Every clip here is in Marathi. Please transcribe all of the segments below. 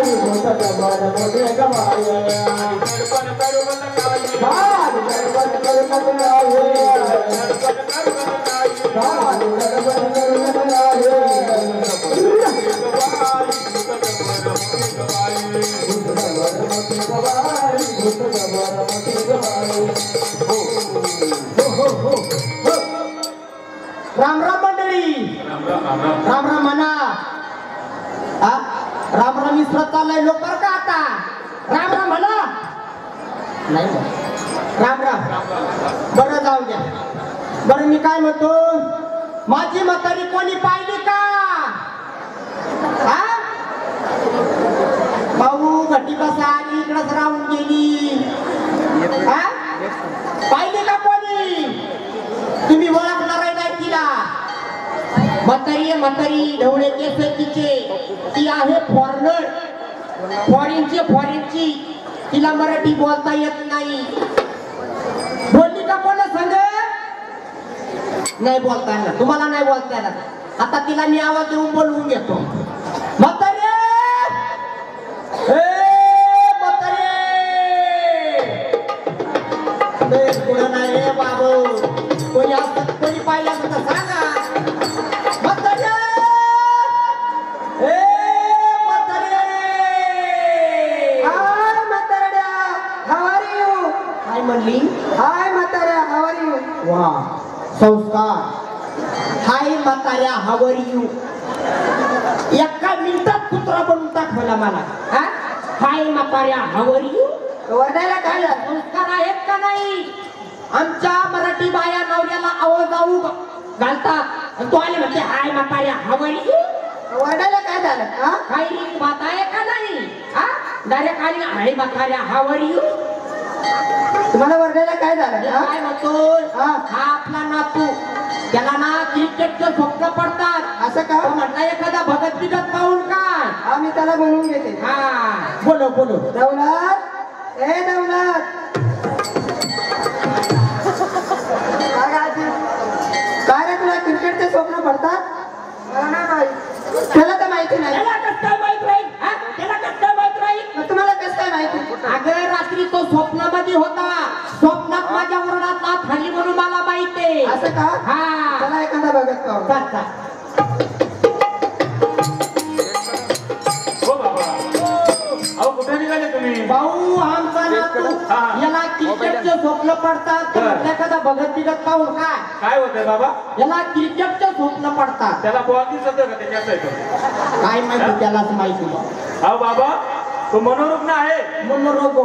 बाई भूत जबर मोठे गबाई दडपण करू नका गाल दडपण करू नका दडपण करू नका गाल दडपण करू नका राम राम मंडळी राम राम म्हणा राम राम इसरत चाललाय लोकर का आता राम राम म्हणा नाही राम राम बरं जाऊ द्या बरं मी काय म्हणतो माझी म्हातारी कोणी पाहिली का भाऊ घटी कसा आली इकडंच राहून गेली पाहिली का कोणी तुम्ही ओळखणार नाही तिला म्हातारी आहे म्हातारी ढवळे केस तिचे ती आहे फॉरेनर फॉरेनची तिला मराठी बोलता येत नाही बोलली का कोण सांग नाही बोलता येणार तुम्हाला नाही बोलता येणार आता तिला मी आवाज देऊन बोलवून घेतो म्हातारी पुढं नाही रे बाबू कोणी असत कोणी पाहिलं असं तर सांगा काय म्हणली हाय म्हाताऱ्या हाव आर यू वा संस्कार हाय म्हाताऱ्या हाव आर यू एका मिनिटात कुत्रा बनवून दाखवला मला हाय म्हाताऱ्या हाव आर यू वरडायला काय संस्कार आहेत का नाही आमच्या मराठी बाया नवऱ्याला आवाजाऊ घालतात तो आले म्हणजे हाय म्हाताऱ्या हाव आर यू वरडायला काय झालं काही रीत बात आहे का नाही डायरेक्ट आली हाय म्हाताऱ्या हाव आर यू तुम्हाला वर्गायला काय झालं काय म्हणतोय हा आपला नातू त्याला ना क्रिकेटचं स्वप्न पडतात असं का म्हटलं एखादा भगत बिगत पाहून काय आम्ही त्याला बोलवून घेते बोलो दौलत ए दौलत काय रे तुला क्रिकेटचे स्वप्न पडतात त्याला तर माहिती नाही तुम्हाला कसं काय माहिती अगं रात्री तो स्वप्नामध्ये होता स्वप्नात माझ्या वर्णात खाली म्हणून मला माहिती असं का हा त्याला एखादा बघत कुठे निघाले तुम्ही भाऊ आमचा नातू याला क्रिकेटचे स्वप्न पडतात एखादा भगत बिगत पाहून काय होतंय बाबा याला क्रिकेटचे स्वप्न पडतात त्याला बॉल दिसत का त्याच्यात काय माहिती त्यालाच माहिती अहो बाबा तो मनोरुग्ण आहे मनोरुग्ण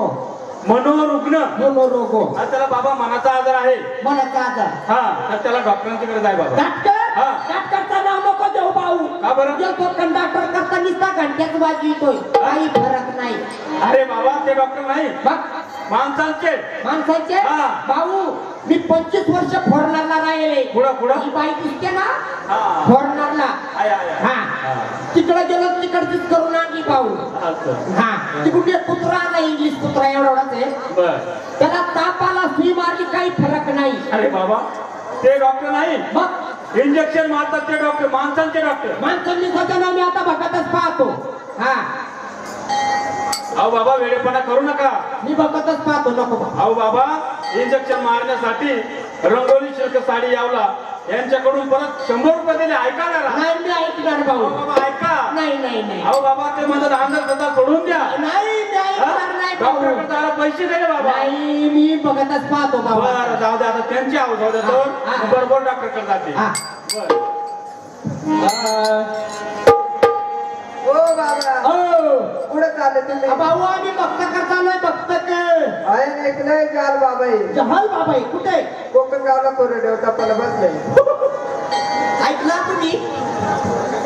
त्याला बाबा मनाचा आजार आहे मनाचा आजार हा तर त्याला डॉक्टरांच्याकडे जाय बाबा डॉक्टरचा नाव नको देऊ भाऊ का बरं तो कंडक्टर करता निसता घंट्याच बाजू येतोय काही फरक नाही अरे बाबा ते डॉक्टर नाही माणसांचे भाऊ मी 25 वर्ष फॉरेनरला राहिले पुढं बाई दिसते ना फॉरेनरला तिकडे गेलो तिकडचीच करून आणली भाऊ तिकडे कुत्रा आला इंग्लिश कुत्रा एवढाच आहे त्याला तापाला सुई मारली काही फरक नाही अरे बाबा ते डॉक्टर नाही मग इंजेक्शन मारतात ते डॉक्टर माणसांनी स्वतः मी आता बघतच पाहतो अहो बाबा वेळेपणा करू नका मी बघतच पाहतो नको अहो बाबा इंजेक्शन मारण्यासाठी रंगोली शिल्क साडी यावला यांच्याकडून परत 100 रुपये दिले ऐका नाही मी ऐकणार भाऊ बाबा ऐका नाही अहो बाबा ते माझं अंदाज सोडून द्या नाही डॉक्टरकडे पैसे दिले बाबा नाही मी बघतच पाहतो बाबा जाऊ दे आता त्यांची आवाज जाऊ दे बरोबर डॉक्टरकडे जाते पुढे चालले तुम्ही भाऊ आम्ही भक्त करतालोय भक्त ऐकलंय जहाल बाबाई कुठे कोकण गावला कोरडे टप्पाला बसले ऐकला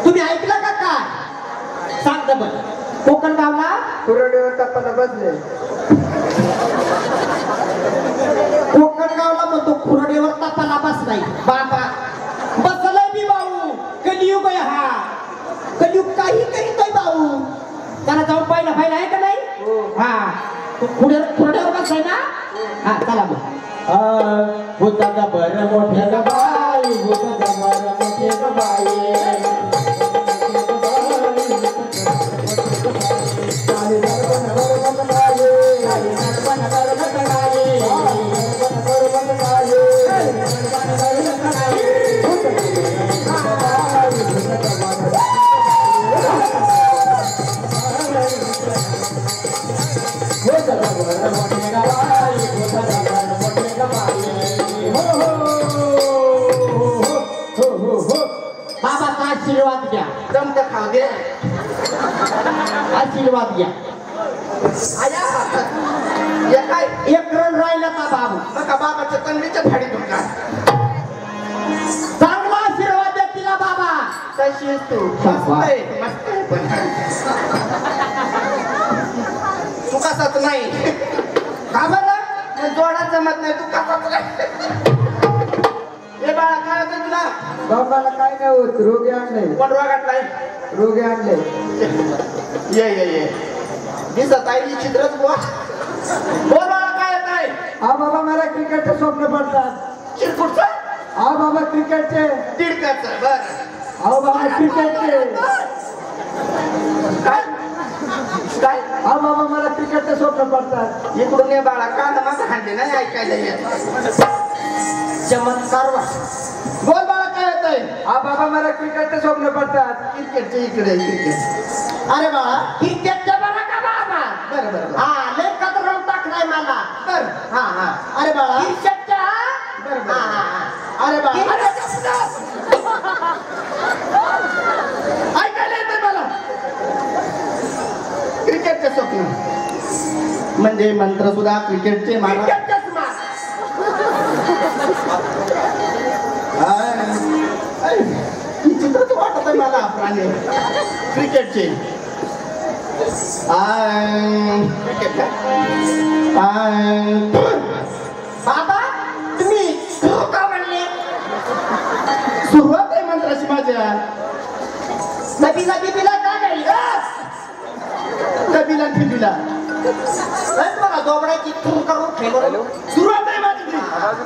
तुम्ही ऐकलं का काय सांग बरं कोकण गावला कोरडेवर टप्पाला बसले कोकण गावला म्हणतो खुरडेवर टप्पाला बसलाय बाबा बसलाय मी भाऊ कलियुग आहे हा कलियुग काही करीतोय भाऊ त्याला जाऊन पाहिलं आहे का नाही खुरड्यावर बसलाय ना चला मग भूताचा बरं मोठे बाई भूताचा बरं मोठे बाई बाबाचा आशीर्वाद घ्या. जमत खाऊ दे. आशीर्वाद घ्या. आया हे काय एक रन राहिला का बाबू? नका बाबाच्या तंगडीच्या थाळीत होता. चांगला आशीर्वाद द्या तिला बाबा. कशी आहेस तू? मस्त आहे, मस्त आहे पण. तू कसाच नाही. का बरं? मग जोडा जमत नाही, तू कसाच नाही. हे बाळा काय होतं तुला? बाबाला काय नाही होत, रोगी आणले. कोण रोगातलाय? रोगी आणले. ये दिसत आहे चित्रच बोल. बोल बाळा काय येत आहे? हा बाबा मला क्रिकेटचे स्वप्न पडतात. चिरकुटचं? हा बाबा क्रिकेटचे. तिडकाचं बर. हा बाबा क्रिकेटचे. काय काय हा बाबा मला क्रिकेटचे स्वप्न पडतात. इकडून ये बाळा कांदा माझा हांडे नाही ऐकायला येत. चमत्कार वा. बोल बाळा काय येत आहे? हा बाबा मला क्रिकेटचे स्वप्न पडतात. क्रिकेटचे इकडे क्रिकेट. अरे बाळा क्रिकेटच्या बरा का बाबा? बरं बरं हा लय कदरून टाकलाय मला. बर. हा हा अरे बाळा क्रिकेटच्या बरं हा बरं. हा अरे बाळा ऐकायला येतंय मला. क्रिकेटचे स्वप्न म्हणजे मंत्र सुद्धा क्रिकेटचे मारा. क्रिकेटच्याच मार. चित्रच वाटत आहे मला प्राणी क्रिकेटचे. क्रिकेट बाबा तुम्ही सुरू का म्हणले? सुरुवात आहे मंत्राची माझ्या. नबीला बिबीला का नाही? कबीला ठिबीला मला दोबडाची तूर करून ठेवलं. सुरुवात आहे माझी.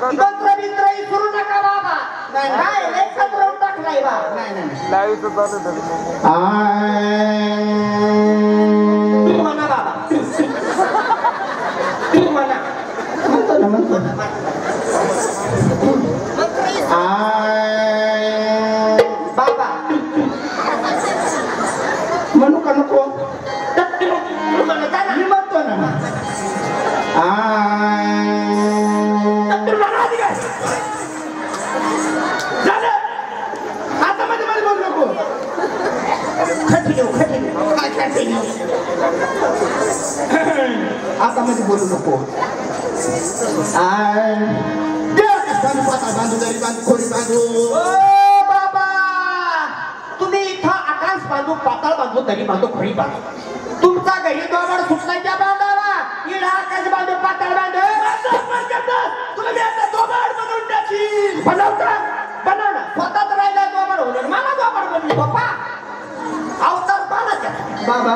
मंत्र बिंत्रही सुरू नका बाबा. नाही, नाही. काय लय कदरून टाकलाय बा. नाही नाही तू म्हणा बाबा. तू म्हणा. म्हणतो ना म्हणतो ना. बाबा म्हणू का नको? तू म्हणता ना. मी म्हणतो ना. तू म्हणा आधी काय? झालं. आता मध्ये मध्ये बोलू नको. खटिलो. काय continue? आता मध्ये बोलू नको. बांधू दरी बांधू खोरी बांधू. ओ बाबा तुम्ही इथं आकाश बांधू पाताळ बांधू दरी बांधू खडी बांधू. तुमचा घरी दोबड सुटलाय त्या बांधावा. इडा आकाश बांधू पाताळ बांधू. तुला मी आता दोबाड बनवून टाकी. बनवता बनव ना. स्वतःच राहिला दोबड होणार. मला दोबड बनली बाप्पा. अवतार पाण्याचा. बाबा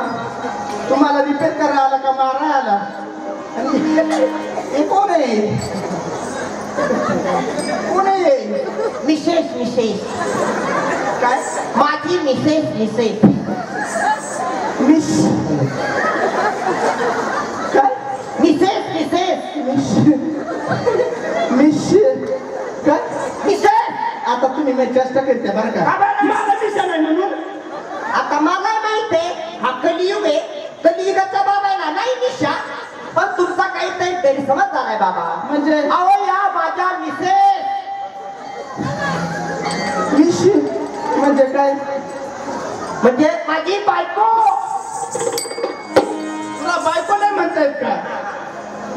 तुम्हाला रिपेअर करा आला का मारा आला? आणि हे कोण आहे? कोण आहे? विशेष काय माझी मिसेस मिस काय मिसेस मिस काय मिसेस. आता तुम्ही मी चेष्टा करते बरं का? मला दिसत नाही म्हणून. आता मला माहित आहे हा कलियुग आहे. कलियुगाचा बाबा आहे ना. नाही निशा पण तुमचा काहीतरी गैरसमज झालाय बाबा. म्हणजे अहो या माझ्या मिसेस. मिस म्हणजे काय? म्हणजे माझी बायको. तुला बायको नाही म्हणतायत का?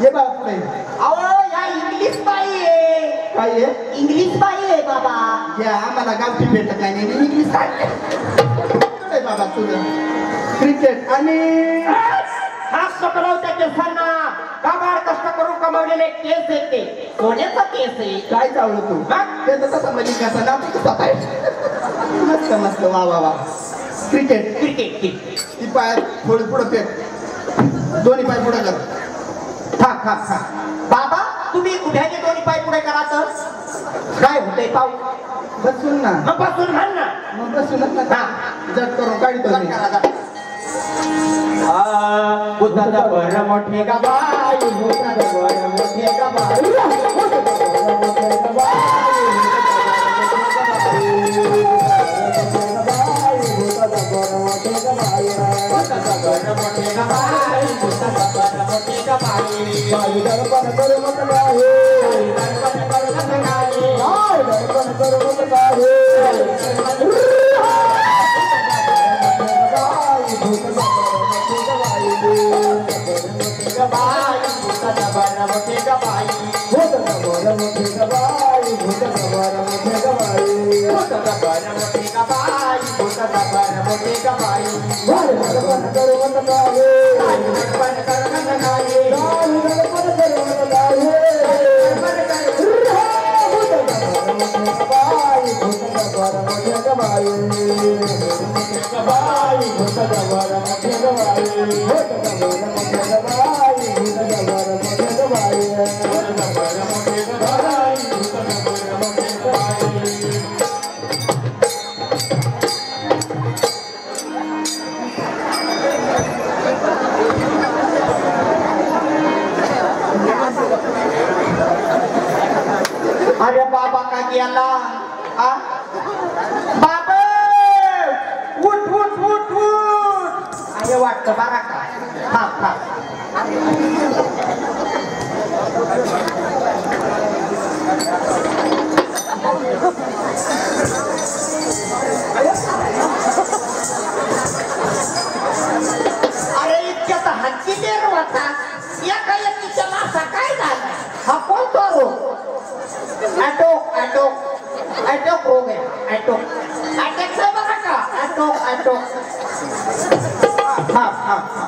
ये बाप नाही. अहो या इंग्लिश बाई आहे. काय आहे? इंग्लिश बाई आहे बाबा. या आम्हाला गावठी भेटत काय नाही. इंग्लिश काय बाबा तुझं? क्रिकेट आणि हा सकलव त्या केसांना काबाड कष्ट करून कमावलेले केस येते. सोन्याचा केस आहे. काय चावलं तू? ते तर तसा मलिकाचा नाव तुझं आहे. मस्त मस्त वा वा वा. क्रिकेट क्रिकेट ती पाय थोडी पुढं फेक. दोन्ही पाय पुढे कर. खा बाबा तुम्ही उभ्याने दोन्ही पाय पुढे करा तर काय होतंय पाहू. बसून ना. मग बसून म्हण ना. मग बसूनच ना. जट करून काढतो मी. बुद्धाचा बर मोठे का बाई. बुद्धाचा बर मोठे का बाई. बुद्धाचा बर मोठे ग बाई भूताचा बर मोठे ग बाई बाई दर्पण करू मत गाये दर्पण करू मत गाये बाई दर्पण करू मत गाये बाई भूताचा बर मोठे ग बाई भूताचा बर मोठे ग बाई भूताचा बर मोठे ग बाई भूताचा बर मोठे ग बाई भूताचा बर मोठे ग बाई बाई दर्पण करू मत गाये दर्पण करू मत गाये बाई दर्पण करू मत गाये अरे बाबा का गेला बाबा उठ उठ उठ उठ अरे वाटतं बरा का हा हा अरे इतक्यात हत्ती देर होता एका व्यक्तीच्या मासा काय झाला हा कोणता रोग अटोक अटोक अटोक रोग आहे अटोक अटॅक से बघा का अटोक अटोक हा हा हा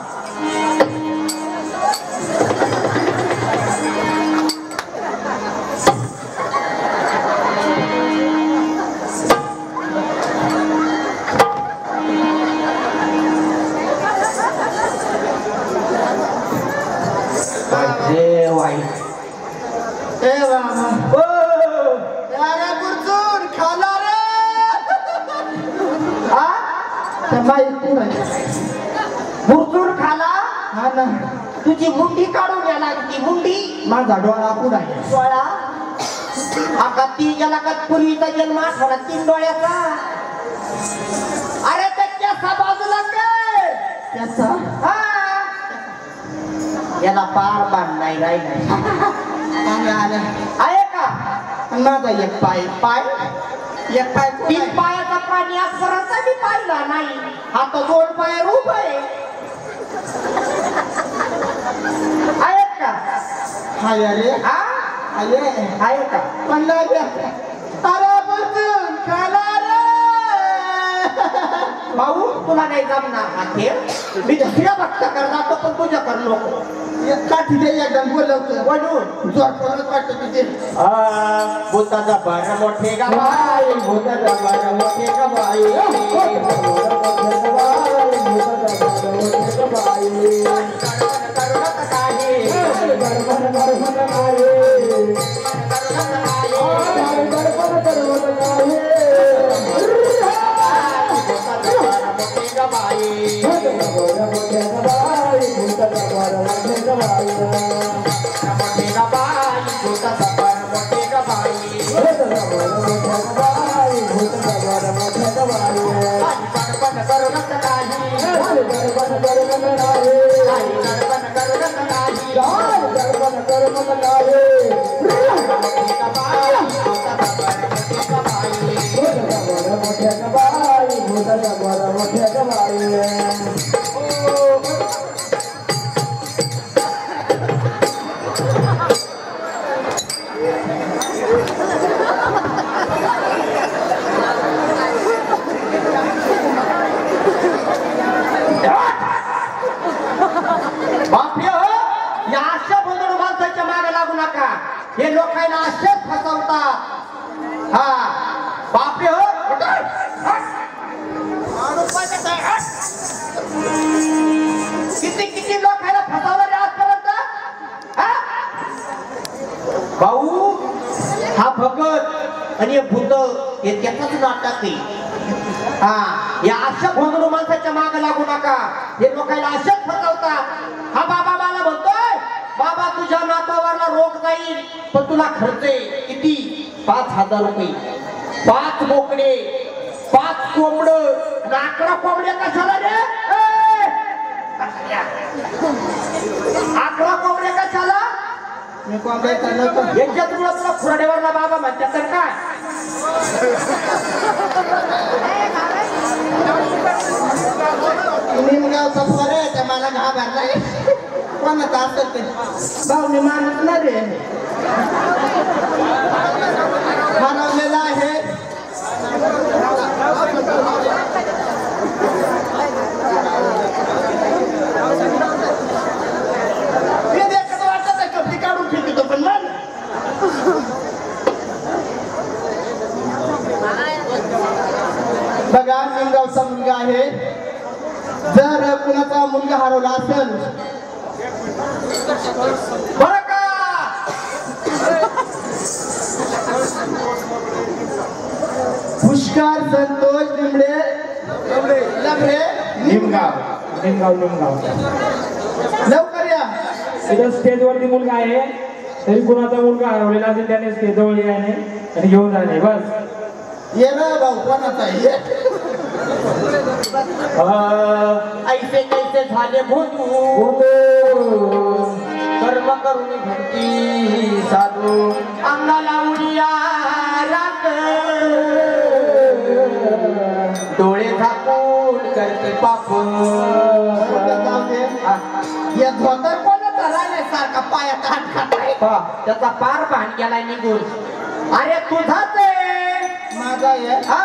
भुरचूर खाला हा ना तुझी मुंडी काढून या लागती मुंडी माझा डोळा पुढे आहे डोळा आता ती गेला का पूर्वीचा जन्म आठवडा 3 डोळ्याचा अरे त्याच्या बाजूला कर त्याचा हा याला पार बांध नाही राहिला आहे का माझा एक पाय पाय एक पाय 3 पायाचा प्राणी आजपर्यंत मी पाहिला नाही आता 2 पाय रूप आहे आहेत का हाय अरे हा आये आहे का पण नाही अरे बसून खाला रे भाऊ तुला नाही जमणार हा खेळ मी दुसऱ्या भक्त करणार तो पण तुझ्या कर नको काठी दे एकदम बोलवतो म्हणून जोर करत वाटतं तिथे भूताचा बर मोठे गा बाई भूताचा बर मोठे गा बाई हे लोकांना असेच फसवतात हा बापरे हो किती किती लोकांना फसवलं रे आजपर्यंत भाऊ हा भगत आणि हे भूत हे त्याचंच नाटक आहे हा या अशा भोंदरू माणसाच्या मागे लागू नका हे लोकांना असेच फसवतात हा बाबा मला म्हणतोय बाबा तुझ्या नातावरला रोग जाईल पण तुला खर्च आहे किती 5,000 रुपये 5 बोकडे 5 कोंबड नाकडा कोंबड्या कशाला रे मी कोंबड्या चाललो यांच्यात तुला खुराडेवरला बाबा म्हणतात तर काय निमगावचा पोर आहे त्या मला घाबरलाय कोणाचा असेल ते भाऊनी माणूस ना रे हरवलेला आहे हे देखत वाटत आहे कपडे काढून फेकतो पण मन बघा निमगावचा मुलगा आहे जर कुणाचा मुलगा हरवला असेल बरं का पुष्कर संतोष लिमडे लबरे निमगाव लवकर या इथं स्टेजवरती मुलगा आहे तरी कुणाचा मुलगा हरवलेला असेल त्याने स्टेजजवळ याने आणि घेऊन जाणे बस ये ना भाऊ कोणाचा आहे ये. ऐसे कैसे झाले भूतू कर्म करून भक्ती साधू अंगाला उडिया राग डोळे झाकून करते पापून जाऊ दे. या धोतर कोणाचा राहिल्यासारखा पायात हात खाताय त्याचा पार भान गेलाय निघून अरे तुझाच आहे माझा आहे हा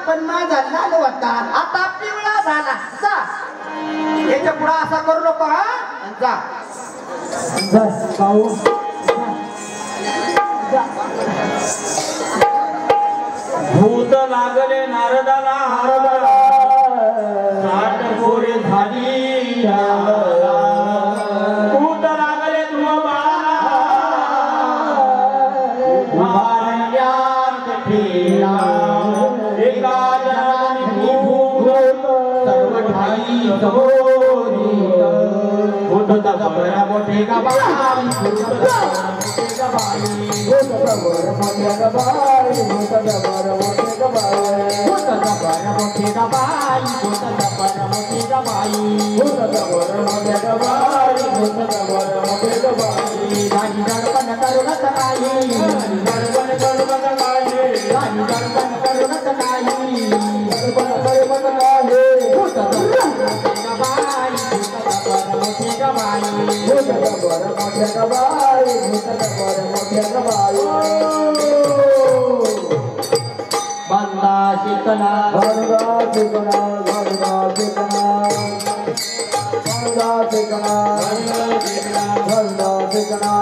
पण माझा लाल होता आता पिवळा झाला जा याच्या पुढे असा करू नको हा जा भाऊ भूत लागले नारदाला साठ पोरे झाली भूत लागले ध्रुवात ठेला एका जनाने भूत सर्व ठाई समोरी भूत बरा मोठे का बाई बंदा शिकला शिकला